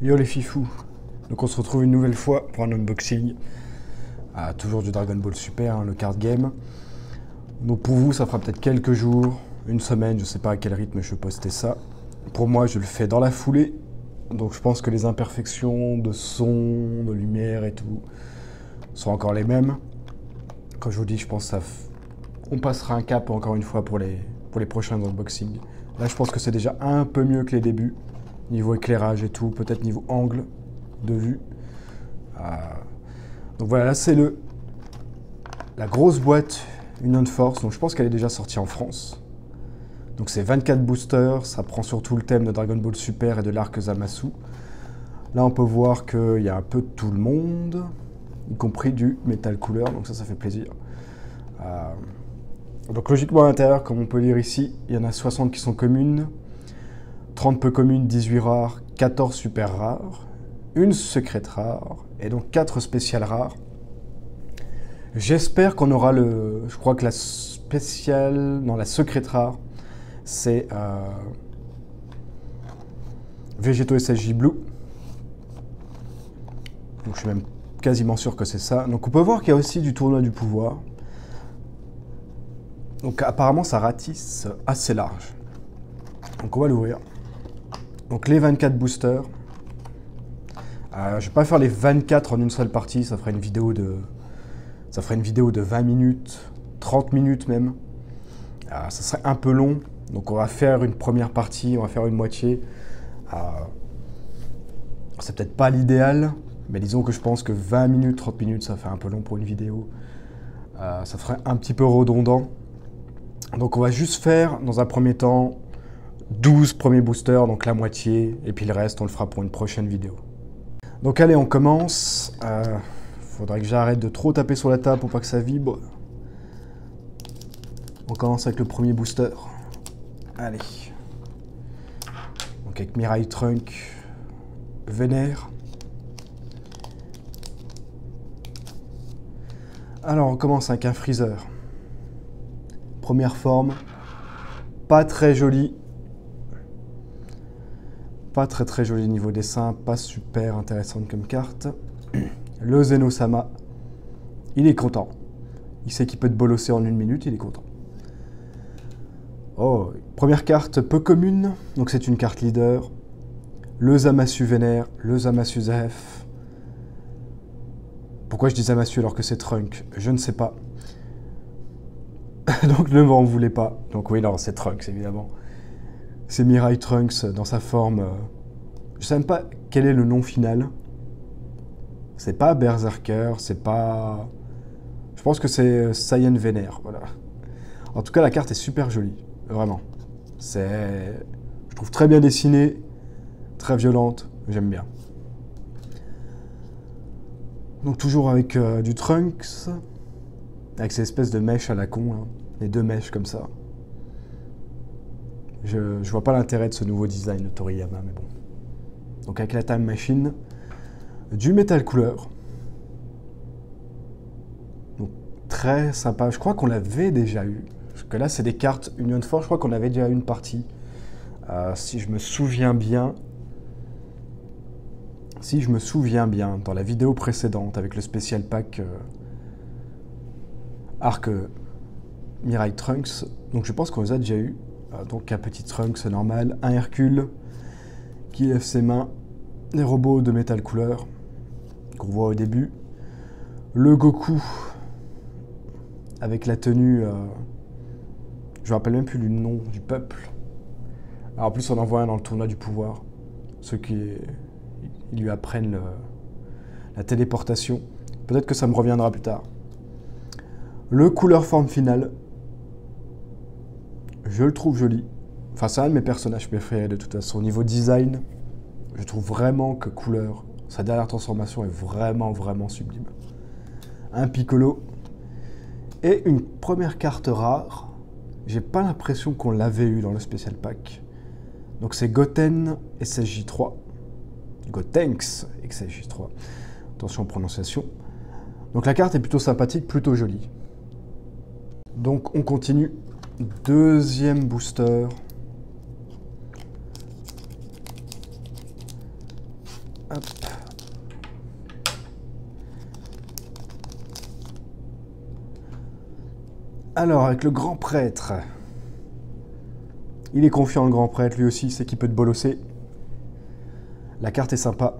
Yo les fifous. Donc on se retrouve une nouvelle fois pour un unboxing. Toujours du Dragon Ball Super, hein, le card game. Donc pour vous, ça fera peut-être quelques jours, une semaine, je sais pas à quel rythme je vais poster ça. Pour moi, je le fais dans la foulée. Donc je pense que les imperfections de son, de lumière et tout sont encore les mêmes. Comme je vous dis, je pense que on passera un cap encore une fois pour les prochains unboxings. Là, je pense que c'est déjà un peu mieux que les débuts. Niveau éclairage et tout, peut-être niveau angle de vue. Donc voilà, là c'est la grosse boîte Union Force. Donc je pense qu'elle est déjà sortie en France. Donc c'est 24 boosters, ça prend surtout le thème de Dragon Ball Super et de l'arc Zamasu. Là on peut voir qu'il y a un peu de tout le monde, y compris du Metal Cooler, donc ça fait plaisir. Donc logiquement à l'intérieur, comme on peut lire ici, il y en a 60 qui sont communes, 30 peu communes, 18 rares, 14 super rares, une secrète rare, et donc 4 spéciales rares. J'espère qu'on aura je crois que la spéciale... Non, la secrète rare, c'est Végéto SSJ Blue. Donc je suis même quasiment sûr que c'est ça. Donc on peut voir qu'il y a aussi du tournoi du pouvoir. Donc apparemment ça ratisse assez large. Donc on va l'ouvrir. Donc les 24 boosters. Je vais pas faire les 24 en une seule partie, ça ferait une vidéo de 20 minutes, 30 minutes même. Ça serait un peu long, donc on va faire une première partie, on va faire une moitié. C'est peut-être pas l'idéal, mais disons que je pense que 20 minutes, 30 minutes, ça fait un peu long pour une vidéo. Ça ferait un petit peu redondant. Donc on va juste faire, dans un premier temps, 12 premiers boosters, donc la moitié, et puis le reste, on le fera pour une prochaine vidéo. Donc allez, on commence. Faudrait que j'arrête de trop taper sur la table pour pas que ça vibre. On commence avec le premier booster. Allez. Donc avec Mirai Trunk, Vénère. Alors on commence avec un Freezer. Première forme. Pas très joli. Pas très joli niveau dessin, pas super intéressante comme carte. Le Zeno-sama, il est content. Il sait qu'il peut te bolosser en une minute, il est content. Oh, première carte peu commune, donc c'est une carte leader. Le Zamasu Vénère, le Zamasu Zef. Pourquoi je dis Zamasu alors que c'est Trunk? Je ne sais pas. Donc ne m'en voulez pas. Donc oui, non, c'est Trunks évidemment. C'est Mirai Trunks dans sa forme... Je ne sais même pas quel est le nom final. C'est pas Berserker, c'est pas... Je pense que c'est Saiyan Vénère, voilà. En tout cas, la carte est super jolie, vraiment. Je trouve très bien dessinée, très violente, j'aime bien. Donc toujours avec du Trunks, avec ces espèces de mèches à la con, hein. Les deux mèches comme ça. Je vois pas l'intérêt de ce nouveau design de Toriyama, mais bon. Donc avec la Time Machine, du Metal Cooler. Donc très sympa. Je crois qu'on l'avait déjà eu. Parce que là, c'est des cartes Union Force. Je crois qu'on avait déjà eu une partie. Si je me souviens bien. Si je me souviens bien, dans la vidéo précédente, avec le spécial pack Arc Mirai Trunks. Donc je pense qu'on les a déjà eu. Donc un petit Trunks normal, un Hercule qui lève ses mains, les robots de Metal Cooler qu'on voit au début, le Goku avec la tenue, je me rappelle même plus du nom du peuple. Alors en plus on en voit un dans le tournoi du pouvoir, ceux qui ils lui apprennent la téléportation. Peut-être que ça me reviendra plus tard. Le couleur forme finale, je le trouve joli. Enfin, c'est un de mes personnages préférés de toute façon. Au niveau design, je trouve vraiment que Couleur, sa dernière transformation est vraiment sublime. Un Piccolo. Et une première carte rare. J'ai pas l'impression qu'on l'avait eu dans le spécial pack. Donc c'est Goten SSJ3. Gotenks SSJ3. Attention aux prononciations. Donc la carte est plutôt sympathique, plutôt jolie. Donc on continue. Deuxième booster. Hop. Alors, avec le grand prêtre. Il est confiant, le grand prêtre, lui aussi, c'est qu'il peut te bolosser. La carte est sympa.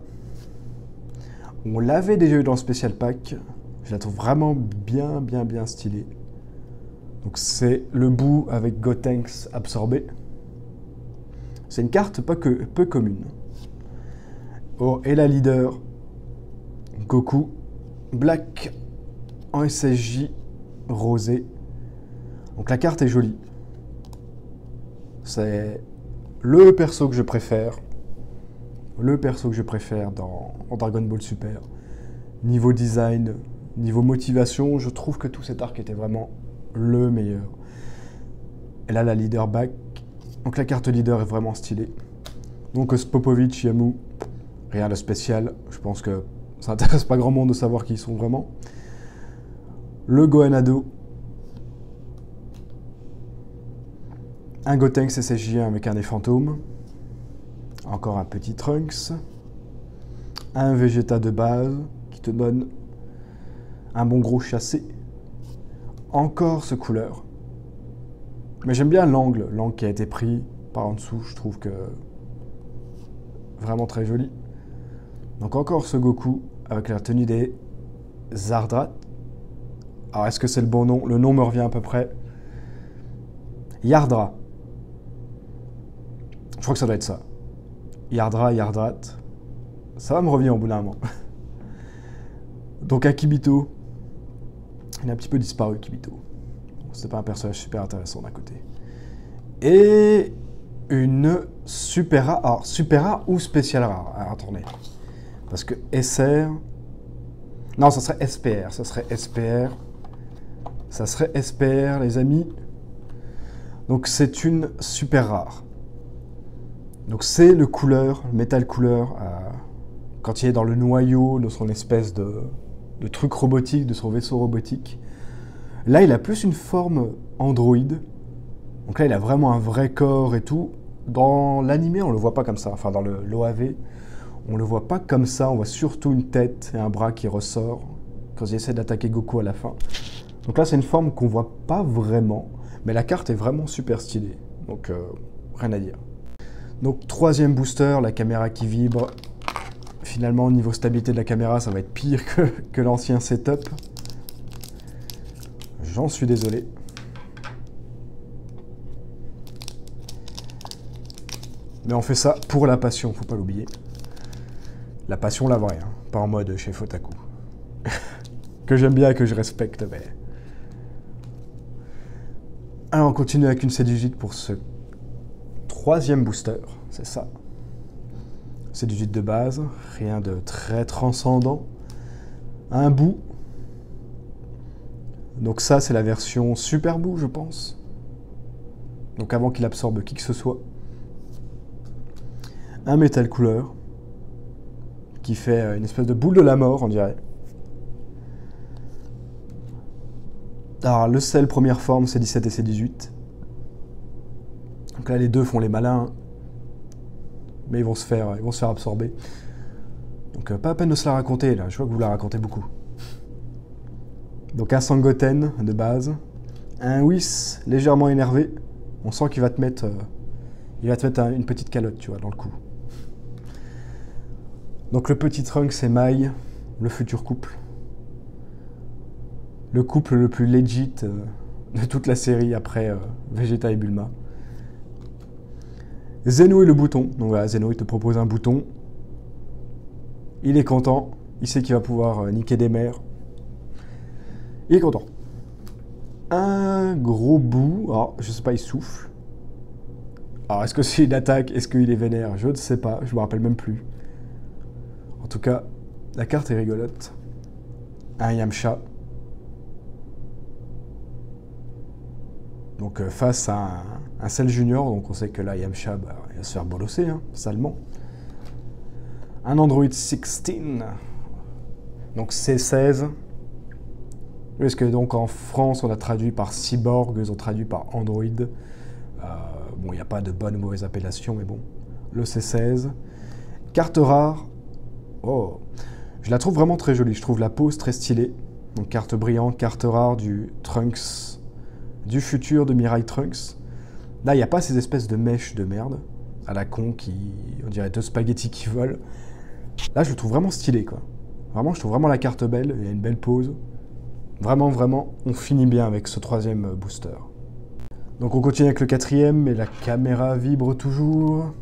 On l'avait déjà eu dans le Special Pack. Je la trouve vraiment bien stylée. Donc c'est le bout avec Gotenks absorbé. C'est une carte peu commune. Oh, et la leader, Goku, Black en SSJ rosé. Donc la carte est jolie. C'est le perso que je préfère. Le perso que je préfère en Dragon Ball Super. Niveau design, niveau motivation, je trouve que tout cet arc était vraiment le meilleur. Et là, la leader back. Donc la carte leader est vraiment stylée. Donc Spopovich, Yamu, rien de spécial. Je pense que ça n'intéresse pas grand monde de savoir qui ils sont vraiment. Le Gohanado. Un Gotenks SSJ1 avec un des fantômes. Encore un petit Trunks. Un Vegeta de base qui te donne un bon gros chassé. Encore ce couleur. Mais j'aime bien l'angle qui a été pris par en dessous. Je trouve que vraiment très joli. Donc encore ce Goku avec la tenue des Zardrat. Alors est-ce que c'est le bon nom? Le nom me revient à peu près. Yardra. Je crois que ça doit être ça. Yardrat. Ça va me revenir au bout d'un moment. Donc un Kibito. Il a un petit peu disparu, Kibito. C'est pas un personnage super intéressant d'un côté. Et une super rare. Alors, super rare ou spécial rare? Alors, attendez. Parce que SR... Non, ça serait SPR. Ça serait SPR. Ça serait SPR, les amis. Donc, c'est une super rare. Donc, c'est le couleur, le métal couleur, quand il est dans le noyau de son espèce de truc robotique, de son vaisseau robotique. Là, il a plus une forme androïde. Donc là, il a vraiment un vrai corps et tout. Dans l'animé, on le voit pas comme ça. Enfin, dans l'OAV, on le voit pas comme ça. On voit surtout une tête et un bras qui ressort quand il essaie d'attaquer Goku à la fin. Donc là, c'est une forme qu'on voit pas vraiment. Mais la carte est vraiment super stylée. Donc, rien à dire. Donc, troisième booster, la caméra qui vibre. Finalement, au niveau stabilité de la caméra, ça va être pire que l'ancien setup. J'en suis désolé. Mais on fait ça pour la passion, faut pas l'oublier. La passion, la vraie, hein, pas en mode chez Fotaku. Que j'aime bien et que je respecte, mais... Alors, on continue avec une C18 pour ce troisième booster, c'est ça. C18 de base, rien de très transcendant. Un bout. Donc ça, c'est la version Super Boo, je pense. Donc avant qu'il absorbe qui que ce soit. Un métal couleur. Qui fait une espèce de boule de la mort, on dirait. Alors, le sel première forme, C17 et C18. Donc là, les deux font les malins. Mais ils vont se faire absorber. Donc pas à peine de se la raconter, là. Je vois que vous la racontez beaucoup. Donc un Sangoten de base. Un Whis légèrement énervé. On sent qu'il va te mettre... une petite calotte, tu vois, dans le cou. Donc le petit Trunks, c'est Mai, le futur couple. Le couple le plus legit de toute la série après Vegeta et Bulma. Zeno et le bouton. Donc voilà, Zeno, il te propose un bouton. Il est content. Il sait qu'il va pouvoir niquer des mères. Il est content. Un gros bout. Alors, je sais pas, il souffle. Alors, est-ce que c'est une attaque? Est-ce qu'il est vénère? Je ne sais pas. Je me rappelle même plus. En tout cas, la carte est rigolote. Un Yamcha. Donc, face à un Cell Junior. Donc, on sait que là, Yamcha, bah, il va se faire bolosser, hein, salement. Un Android 16. Donc, C16. Parce que donc en France, on a traduit par Cyborg, ils ont traduit par Android. Bon, il n'y a pas de bonne ou mauvaise appellation, mais bon. Le C16. Carte rare, Oh, je la trouve vraiment très jolie. Je trouve la pose très stylée. Donc carte brillante, carte rare du Trunks, du futur de Mirai Trunks. Là, il n'y a pas ces espèces de mèches de merde à la con qui, on dirait deux spaghettis qui volent. Là, je le trouve vraiment stylé, quoi. Vraiment, je trouve vraiment la carte belle. Il y a une belle pose. Vraiment, vraiment, on finit bien avec ce 3e booster. Donc on continue avec le 4e, mais la caméra vibre toujours.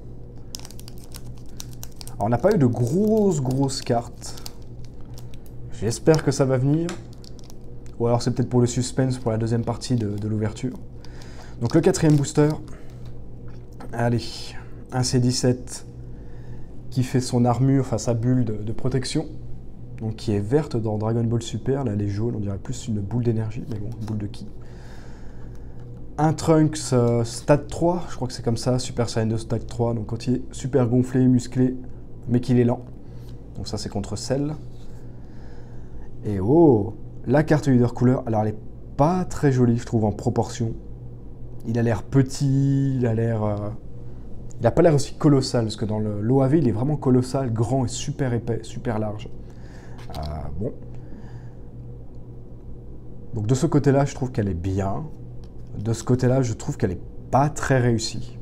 Alors, on n'a pas eu de grosses cartes. J'espère que ça va venir. Ou alors c'est peut-être pour le suspense pour la 2e partie de l'ouverture. Donc le 4e booster. Allez, un C17 qui fait son armure, enfin sa bulle de protection. Donc qui est verte dans Dragon Ball Super. Là elle est jaune, on dirait plus une boule d'énergie. Mais bon, une boule de ki. Un Trunks Stade 3, je crois que c'est comme ça, Super Saiyan 2 Stade 3. Donc quand il est super gonflé, musclé, mais qu'il est lent. Donc ça c'est contre Cell. Et oh, la carte leader couleur, alors elle est pas très jolie, je trouve, en proportion. Il a l'air petit, il a l'air... il a pas l'air aussi colossal, parce que dans l'OAV, il est vraiment colossal, grand et super épais, super large. Bon. Donc de ce côté-là, je trouve qu'elle est bien. De ce côté-là, je trouve qu'elle est pas très réussie.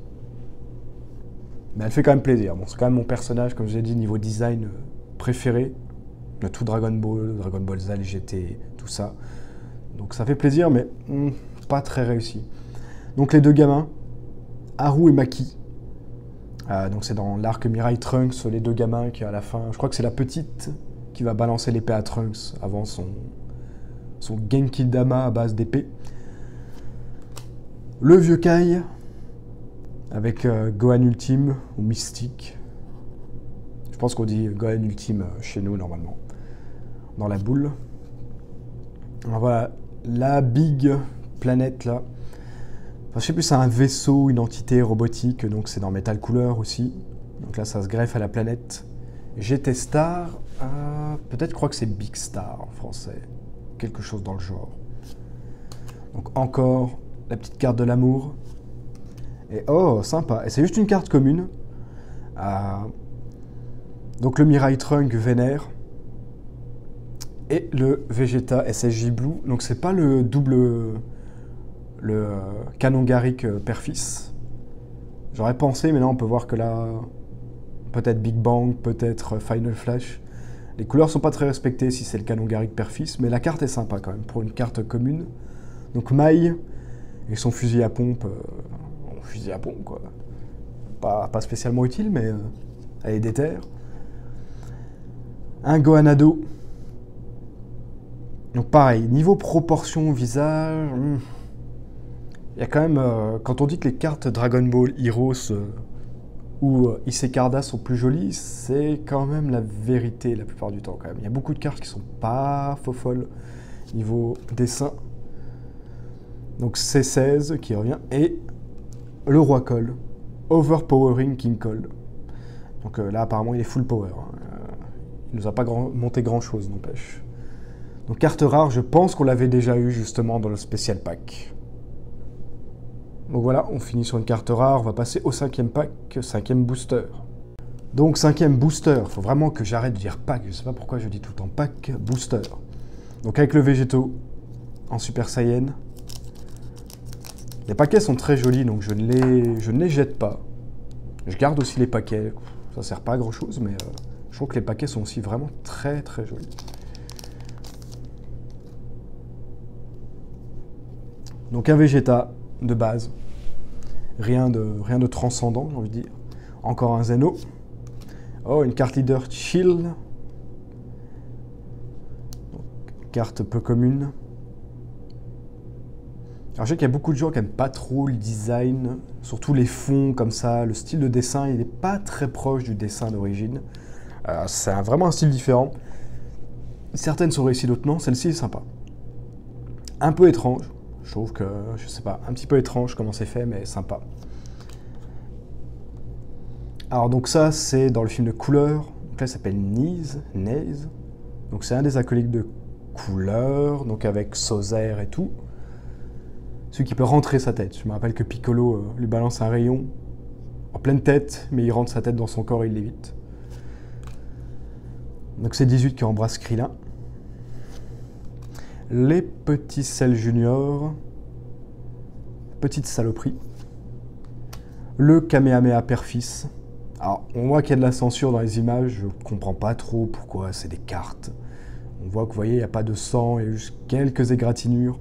Mais elle fait quand même plaisir. Bon, c'est quand même mon personnage, comme je l'ai dit, niveau design préféré. De tout Dragon Ball Z, GT, tout ça. Donc ça fait plaisir, mais pas très réussi. Donc les deux gamins, Haru et Maki. Donc c'est dans l'arc Mirai Trunks, les deux gamins qui à la fin, je crois que c'est la petite qui va balancer l'épée à Trunks avant son Genki Dama à base d'épée. Le vieux Kai, avec Gohan Ultime ou Mystique. Je pense qu'on dit Gohan Ultime chez nous normalement. Dans la boule. Alors voilà, la big planète là. Enfin, je sais plus, c'est un vaisseau, une entité robotique, donc c'est dans Metal Couleur aussi. Donc là, ça se greffe à la planète. GT Star, peut-être je crois que c'est Big Star en français. Quelque chose dans le genre. Donc encore la petite carte de l'amour. Et oh, sympa. Et c'est juste une carte commune. Donc le Mirai Trunk Vénère. Et le Vegeta SSJ Blue. Donc c'est pas le double... le canon Garrick père-fils. J'aurais pensé, mais là on peut voir que là... peut-être Big Bang, peut-être Final Flash. Les couleurs sont pas très respectées si c'est le canon Garrick père-fils, mais la carte est sympa quand même, pour une carte commune. Donc Mai, et son fusil à pompe... fusil à pompe quoi. Pas spécialement utile, mais elle est déterre. Un Gohanado. Donc pareil, niveau proportion, visage... Il y a quand même... quand on dit que les cartes Dragon Ball Heroes ou Isekarda sont plus jolies, c'est quand même la vérité la plupart du temps quand même. Il y a beaucoup de cartes qui sont pas folles niveau dessin. Donc C16 qui revient, et le Roi Cole, Overpowering King Cole. Donc là apparemment il est full power. Il nous a pas monté grand chose, n'empêche. Donc carte rare, je pense qu'on l'avait déjà eu justement dans le Special Pack. Donc voilà, on finit sur une carte rare, on va passer au 5e pack, 5e booster. Donc 5e booster, faut vraiment que j'arrête de dire pack, je sais pas pourquoi je dis tout le temps pack, booster. Donc avec le Végéto en Super Saiyan. Les paquets sont très jolis, donc je ne les jette pas. Je garde aussi les paquets, ça sert pas à grand chose, mais je trouve que les paquets sont aussi vraiment très très jolis. Donc un Vegeta de base. Rien de transcendant, j'ai envie de dire. Encore un Zeno. Oh, une carte leader chill. Donc, carte peu commune. Alors je sais qu'il y a beaucoup de gens qui n'aiment pas trop le design, surtout les fonds comme ça, le style de dessin, il n'est pas très proche du dessin d'origine. C'est vraiment un style différent. Certaines sont réussies, d'autres non. Celle-ci est sympa. Un peu étrange. Je trouve que, je sais pas, un petit peu étrange comment c'est fait, mais sympa. Alors donc ça, c'est dans le film de Couleur. Donc là, il s'appelle Nize. Donc c'est un des acolytes de Couleur, donc avec Sozer et tout. Celui qui peut rentrer sa tête. Je me rappelle que Piccolo lui balance un rayon en pleine tête, mais il rentre sa tête dans son corps et il l'évite. Donc c'est 18 qui embrasse Krillin. Les petits Cell Junior. Petite saloperie. Le Kamehameha Père-Fils. Alors, on voit qu'il y a de la censure dans les images. Je comprends pas trop pourquoi c'est des cartes. On voit que, vous voyez, il n'y a pas de sang, il y a juste quelques égratignures.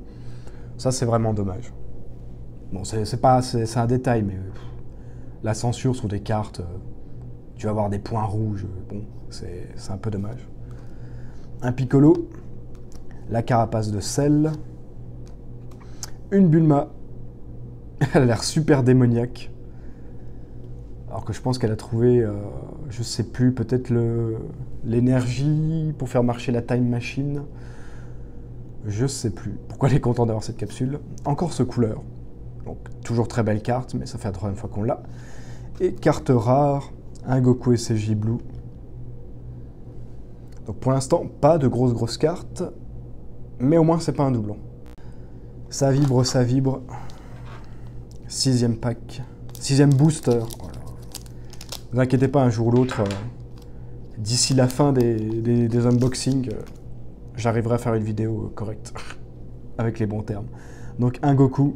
Ça, c'est vraiment dommage. Bon, c'est un détail, mais la censure sur des cartes, tu vas avoir des points rouges. Bon, c'est un peu dommage. Un Piccolo, la carapace de Cell, une Bulma. Elle a l'air super démoniaque. Alors que je pense qu'elle a trouvé, je sais plus, peut-être l'énergie pour faire marcher la Time Machine. Je sais plus. Pourquoi elle est contente d'avoir cette capsule. Encore ce couleur. Donc, toujours très belle carte, mais ça fait la troisième fois qu'on l'a. Et carte rare, un Goku SCJ Blue. Donc pour l'instant, pas de grosses cartes, mais au moins c'est pas un doublon. Ça vibre, ça vibre. 6e pack. 6e booster. Voilà. Ne vous inquiétez pas, un jour ou l'autre, d'ici la fin des unboxings, j'arriverai à faire une vidéo correcte, avec les bons termes. Donc un Goku.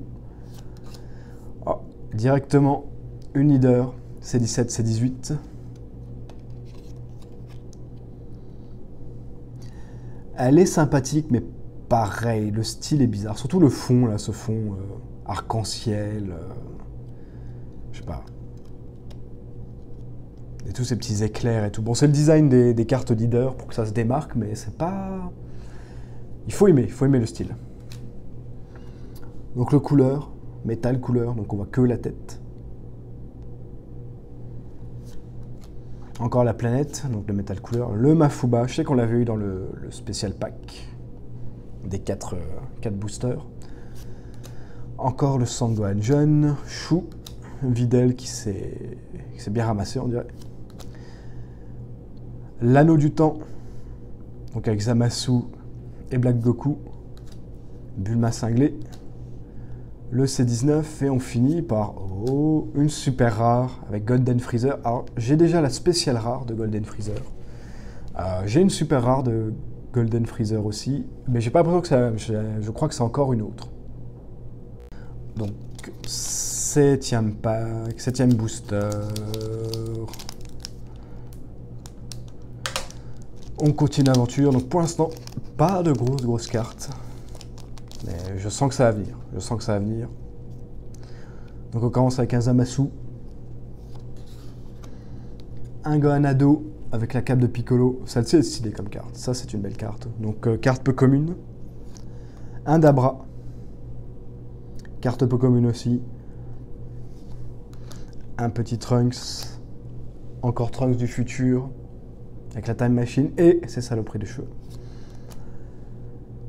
Oh, directement, une leader, C17, C18. Elle est sympathique, mais pareil, le style est bizarre. Surtout le fond, là, ce fond arc-en-ciel. Je sais pas. Et tous ces petits éclairs et tout. Bon, c'est le design des cartes leader pour que ça se démarque, mais c'est pas... il faut aimer le style. Donc le couleur, métal couleur, donc on voit que la tête. Encore la planète, donc le métal couleur. Le Mafuba, je sais qu'on l'avait eu dans le spécial pack des 4 boosters. Encore le Sangohan jeune, Chou, Videl qui s'est bien ramassé, on dirait. L'anneau du temps, donc avec Zamasu et Black Goku. Bulma cinglée. Le C19 et on finit par une super rare avec Golden Freezer. Alors j'ai déjà la spéciale rare de Golden Freezer. J'ai une super rare de Golden Freezer aussi, mais j'ai pas l'impression que je crois que c'est encore une autre. Donc 7e pack, 7e booster. On continue l'aventure, donc pour l'instant pas de grosses cartes. Mais je sens que ça va venir. Donc on commence avec un Zamasu. Un Gohan ado avec la cape de Piccolo. Celle-ci est stylée comme carte. Ça, c'est une belle carte. Donc carte peu commune. Un Dabra. Carte peu commune aussi. Un petit Trunks. Encore Trunks du futur. Avec la Time Machine et ses saloperies de cheveux.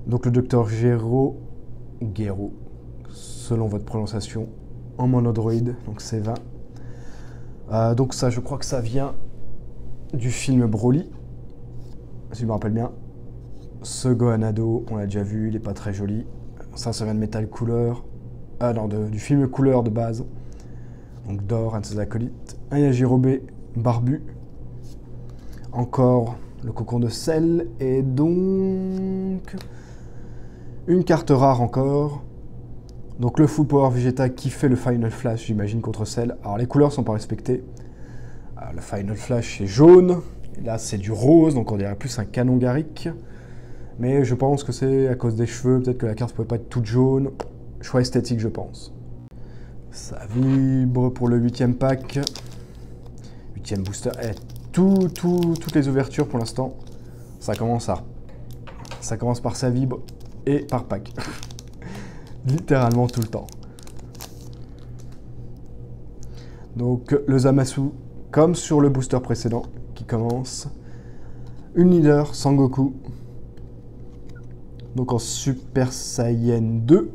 Donc le docteur Gero, selon votre prononciation, en monodroïde, donc c'est 20. Donc ça, je crois que ça vient du film Broly, si je me rappelle bien. Ce Gohan ado, on l'a déjà vu, il n'est pas très joli. Ça vient de Metal Couleur, non, du film Couleur de base. Donc d'or, un de ses acolytes. Un Yajirobe barbu. Encore le cocon de Cell, et donc... une carte rare encore. Donc le Full Power Vegeta qui fait le Final Flash, j'imagine, contre Cell. Alors les couleurs sont pas respectées. Le Final Flash est jaune. Et là c'est du rose, donc on dirait plus un canon Garrick. Mais je pense que c'est à cause des cheveux. Peut-être que la carte ne pouvait pas être toute jaune. Choix esthétique, je pense. Ça vibre pour le 8e pack. 8e booster. Toutes les ouvertures pour l'instant, ça commence par ça vibre. Et par pack. Littéralement tout le temps. Donc le Zamasu, comme sur le booster précédent, qui commence. Une leader, Sangoku. Donc en Super Saiyan 2.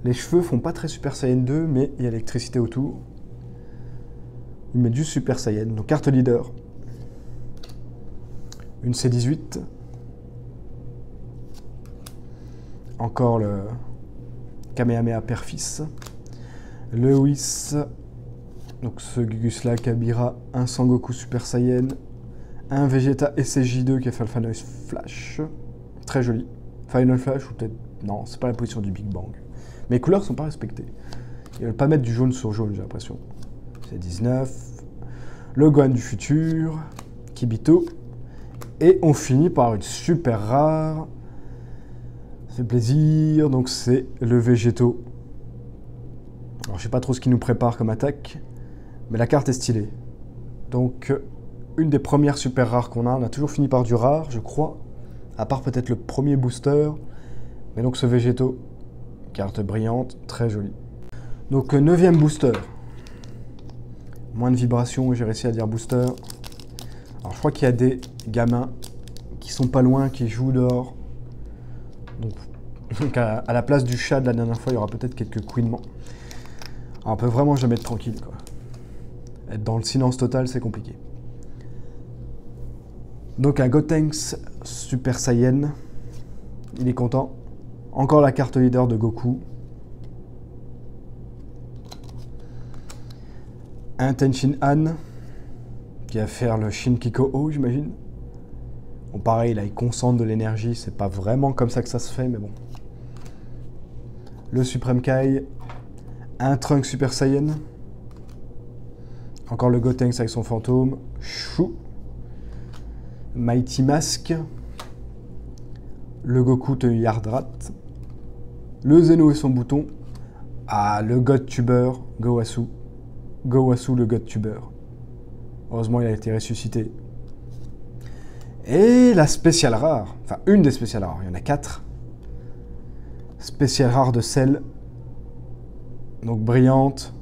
Les cheveux font pas très Super Saiyan 2, mais il y a l'électricité autour. Il met du Super Saiyan. Donc carte leader. Une C18. Encore le Kamehameha Père-Fils. Le Whis. Donc ce Gugus-là, Kabira. Un Sangoku Super Saiyan. Un Vegeta SSJ2 qui a fait le Final Flash. Très joli. Final Flash ou peut-être... Non, c'est pas la position du Big Bang. Mais les couleurs sont pas respectées. Ils veulent pas mettre du jaune sur jaune, j'ai l'impression. C'est 19. Le Gohan du futur. Kibito. Et on finit par une super rare. Ça fait plaisir. Donc c'est le Végéto. Alors je sais pas trop ce qu'il nous prépare comme attaque. Mais la carte est stylée. Donc une des premières super rares qu'on a. On a toujours fini par du rare, je crois. À part peut-être le premier booster. Mais donc ce Végéto. Carte brillante, très jolie. Donc 9e booster. Moins de vibrations, j'ai réussi à dire booster. Alors je crois qu'il y a des gamins qui sont pas loin, qui jouent dehors. Donc à la place du chat de la dernière fois, il y aura peut-être quelques couinements. Alors, on peut vraiment jamais être tranquille, quoi. Être dans le silence total, c'est compliqué. Donc un Gotenks Super Saiyan. Il est content. Encore la carte leader de Goku. Un Tenshin Han qui va faire le Shinkiko-O, j'imagine. Bon, pareil, là, il concentre de l'énergie. C'est pas vraiment comme ça que ça se fait, mais bon. Le Supreme Kai. Un Trunks Super Saiyan. Encore le Gotenks avec son fantôme. Chou. Mighty Mask. Le Goku de Yardrat. Le Zeno et son bouton. Ah, le God Tuber, Gowasu. Gowasu, le God Tuber. Heureusement, il a été ressuscité. Et la spéciale rare. Enfin, une des spéciales rares. Il y en a 4. Spéciale rare de Cell. Donc, brillante.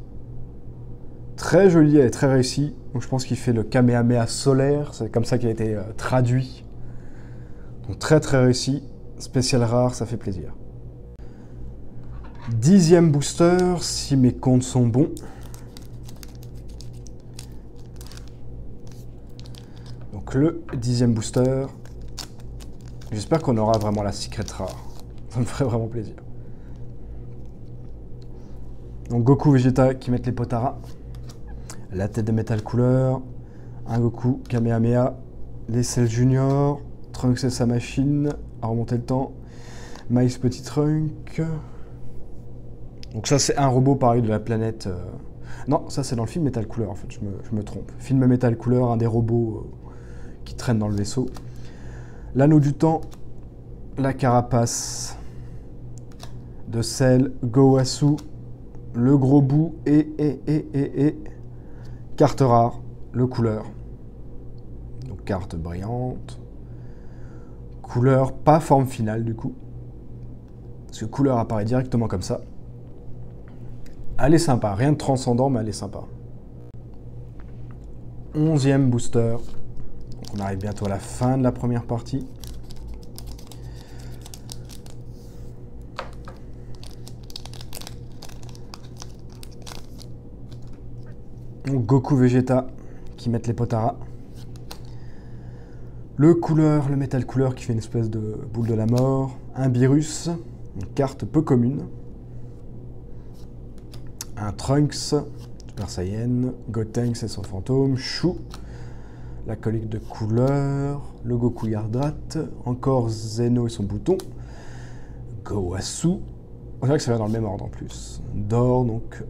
Très jolie, elle est très réussie. Donc, je pense qu'il fait le Kamehameha solaire. C'est comme ça qu'il a été traduit. Donc, très très réussi. Spéciale rare, ça fait plaisir. 10e booster, si mes comptes sont bons. Donc le 10e booster. J'espère qu'on aura vraiment la secret rare. Ça me ferait vraiment plaisir. Donc Goku Vegeta qui mettent les Potara. La tête de métal couleur. Un Goku Kamehameha. Les Cell Junior. Trunks et sa machine. À remonter le temps. Miles Petit Trunk. Donc ça c'est un robot pareil de la planète... Non, ça c'est dans le film Metal Cooler en fait, je me trompe. Film Metal Cooler, un des robots qui traîne dans le vaisseau. L'anneau du temps, la carapace de Cell, Gowasu, le gros bout et carte rare, le couleur. Donc carte brillante. Couleur, pas forme finale du coup. Parce que couleur apparaît directement comme ça. Elle est sympa, rien de transcendant, mais elle est sympa. 11e booster. Donc on arrive bientôt à la fin de la première partie. Donc Goku Vegeta qui mettent les Potara. Le couleur, le métal couleur qui fait une espèce de boule de la mort. Un Beerus, une carte peu commune. Un Trunks, Super Saiyan, Gotenks et son fantôme, Chou, la colique de couleur, le Goku Yardrat, encore Zeno et son bouton, Gowasu, on dirait que ça va dans le même ordre en plus, Dor, donc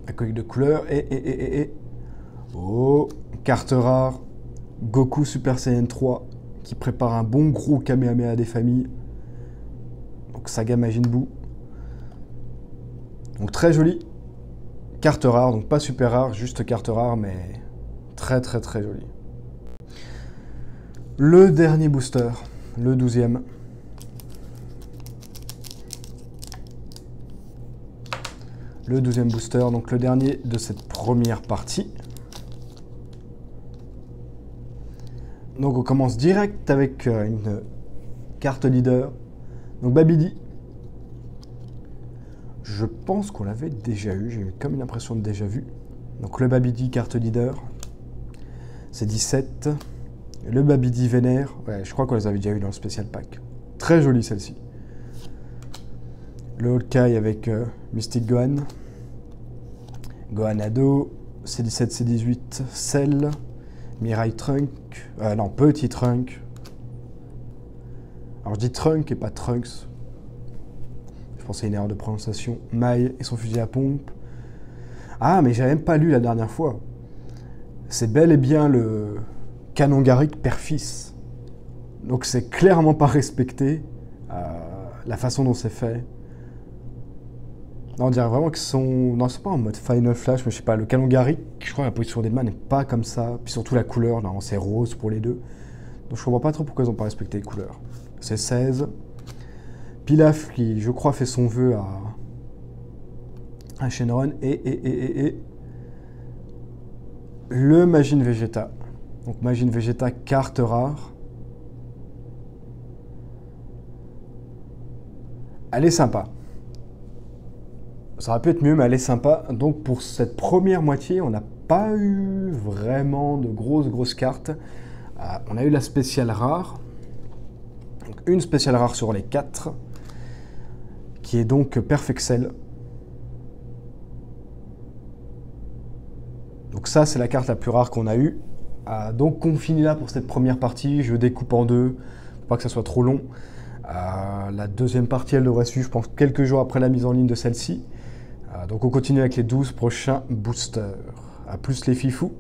la colique de couleur, oh, carte rare, Goku Super Saiyan 3, qui prépare un bon gros Kamehameha des familles, donc Saga Majin Buu. Donc très joli. Carte rare, donc pas super rare, juste carte rare, mais très très très joli. Le dernier booster, le 12e. Le 12e booster, donc le dernier de cette première partie. Donc on commence direct avec une carte leader. Donc Babidi. Je pense qu'on l'avait déjà eu, j'ai eu comme une impression de déjà vu. Donc le Babidi carte leader, c'est 17. Le Babidi Vénère, ouais, je crois qu'on les avait déjà eu dans le spécial pack. Très jolie celle-ci. Le Hawkeye avec Mystic Gohan. Gohan Ado, C17, C18, Cell. Mirai Trunk. Non, Petit Trunk. Alors je dis Trunk et pas Trunks. Je pense que c'est une erreur de prononciation. Mai et son fusil à pompe. Ah, mais j'avais même pas lu la dernière fois. C'est bel et bien le canon Garrick père-fils. Donc c'est clairement pas respecté la façon dont c'est fait. Non, on dirait vraiment qu'ils sont... Non, c'est pas en mode Final Flash, mais je sais pas, le canon Garrick, je crois que la position des mains n'est pas comme ça. Puis surtout la couleur, non, c'est rose pour les deux. Donc je comprends pas trop pourquoi ils ont pas respecté les couleurs. C'est 16. Pilaf qui, je crois, fait son vœu à Shenron. Et le Majin Vegeta. Donc Majin Vegeta, carte rare. Elle est sympa. Ça aurait pu être mieux, mais elle est sympa. Donc pour cette première moitié, on n'a pas eu vraiment de grosses cartes. On a eu la spéciale rare. Donc une spéciale rare sur les 4. Qui est donc Perfexel. Donc ça, c'est la carte la plus rare qu'on a eue. Donc on finit là pour cette première partie. Je découpe en deux, pour pas que ça soit trop long. La deuxième partie, elle devrait suivre, je pense, quelques jours après la mise en ligne de celle-ci. Donc on continue avec les 12 prochains boosters. A plus les fifous.